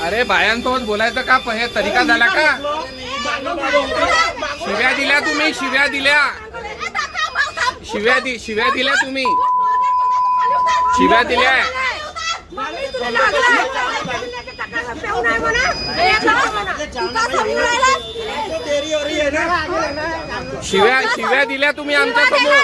अरे बायांसोबत बोलायचं का हे तरीका झाला का? शिव्या दिल्या तुम्ही, शिव्या दिल्या, शिव्या दिल्या तुम्ही, शिव्या दिल्या, शिव्या दिल्या तुम्ही आमच्या समोर.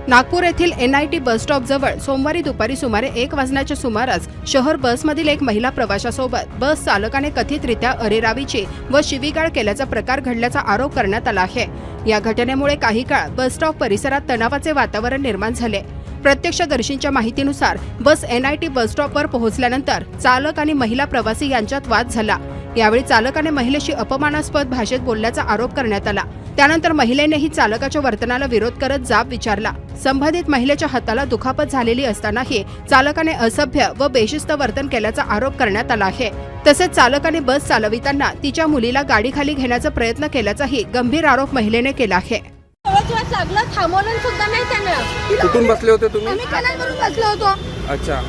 नागपूर येथील NIT बस स्टॉप जवळ सोमवारी दुपारी सुमारे 1 वाजण्याच्या सुमारास शहर बसमधील एक महिला प्रवाशासोबत बस चालकाने कथितरित्या अरेरावीची व शिवीगाळ केल्याचा प्रकार घडल्याचा आरोप करण्यात आला आहे. या घटनेमुळे काही काळ बस स्टॉप परिसरात तणावाचे वातावरण निर्माण झाले. प्रत्यक्षदर्शींच्या माहितीनुसार बस NIT बस स्टॉपवर पोहोचल्यानंतर चालक आणि महिला प्रवासी यांच्यात वाद झाला. यावेळी चालकाने महिलेशी अपमानास्पद भाषेत बोलल्याचा आरोप करण्यात आला. त्यानंतर महिलेनेही चालकाच्या वर्तनाला विरोध करत जाब विचारला. संबंधित महिलेच्या हाताला दुखापत झालेली असतानाही चालकाने असभ्य व बेशिस्त वर्तन केल्याचा आरोप करण्यात आला आहे. तसेच चालकाने बस चालविताना तिच्या मुलीला गाडीखाली घेण्याचा प्रयत्न केल्याचाही गंभीर आरोप महिलेने केला आहे. थांबवलं सुद्धा नाही त्याने. कुठून बसले होते तुम्ही? आम्ही कल्याणवरून बसलो होतो. अच्छा,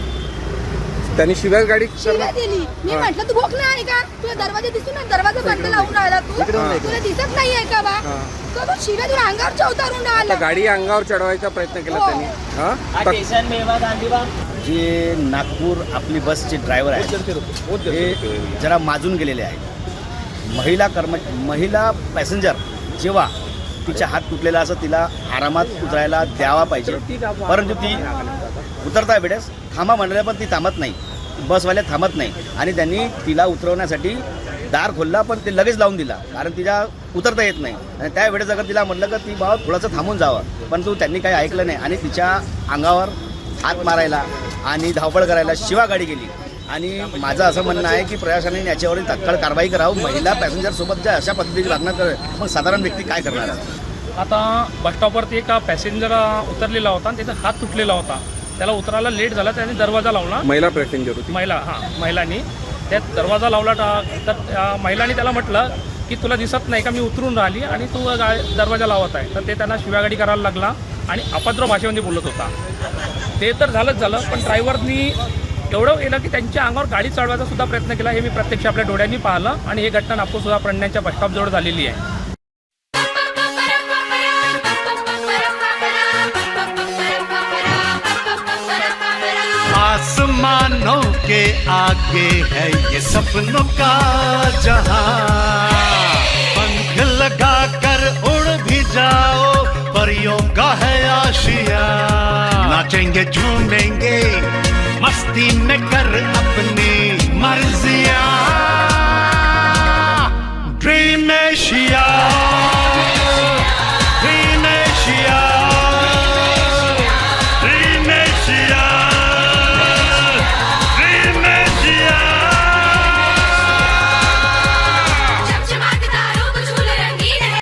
त्यांनी शिव्या गाडी शिव्या दिली. मी म्हटलं तू भोकला आहे का? तुला दरवाजा दिसतो ना, दरवाजा बंद लावून राहिला तू, तुला दिसत नाही आहे का बा? तो शिव्या तुला अंगावर उतारून राहिला. गाडी अंगावर चढवायचा प्रयत्न केला त्यांनी. जे नागपूर आपली बसचे ड्रायव्हर आहेत हे जरा माजून गेलेले आहेत. महिला पॅसेंजर जेव्हा तिचा हात तुटलेला असं तिला आरामात उतरायला द्यावा पाहिजे, परंतु ती उतरता वेळेस थांबा म्हणलं पण ती थांबत नाही, बसवाल्या थांबत नाही आणि त्यांनी तिला उतरवण्यासाठी दार खोलला पण ते लगेच लावून दिला, कारण तिला उतरता येत नाही. आणि त्यावेळेस अगर तिला म्हटलं की ती बाबा थोडंसं थांबून जावं, परंतु त्यांनी काही ऐकलं नाही आणि तिच्या अंगावर हात मारायला आणि धावपळ करायला शिवागाडी केली. आणि माझं असं म्हणणं आहे की प्रशासनाने याच्यावर तात्काळ कारवाई करावं. महिला पॅसेंजरसोबत ज्या अशा पद्धतीची वागणूक करे मग साधारण व्यक्ती काय करणार? आता बसस्टॉपवरती एक पॅसेंजर उतरलेला होता आणि त्याचा हात तुटलेला होता. त्याला उतरायला लेट झाला, त्याने दरवाजा लावला. महिला पॅसेंजर होती. महिलांनी त्या दरवाजा लावला. तर महिलांनी त्याला म्हटलं की तुला दिसत नाही का मी उतरून राहिली आणि तू दरवाजा लावत आहे. तर ते त्यांना शिव्यागाडी करायला लागला आणि अभद्र भाषेमध्ये बोलत होता. ते तर झालंच झालं, पण ड्रायव्हरनी एवढं केलं की त्यांच्या अंगावर गाडी चढवायचा सुद्धा प्रयत्न केला. हे मी प्रत्यक्ष आपल्या डोळ्यांनी पाहिलं आणि ही घटना नागपूर सुद्धा प्रणण्याच्या बसस्टॉपजवळ झालेली आहे. आसमानों के आगे है ये सपनों का जहां, पंख लगा कर उड़ भी जाओ परियों का है आशिया. नाचेंगे झूमेंगे मस्ती में कर अपनी मर्जियां.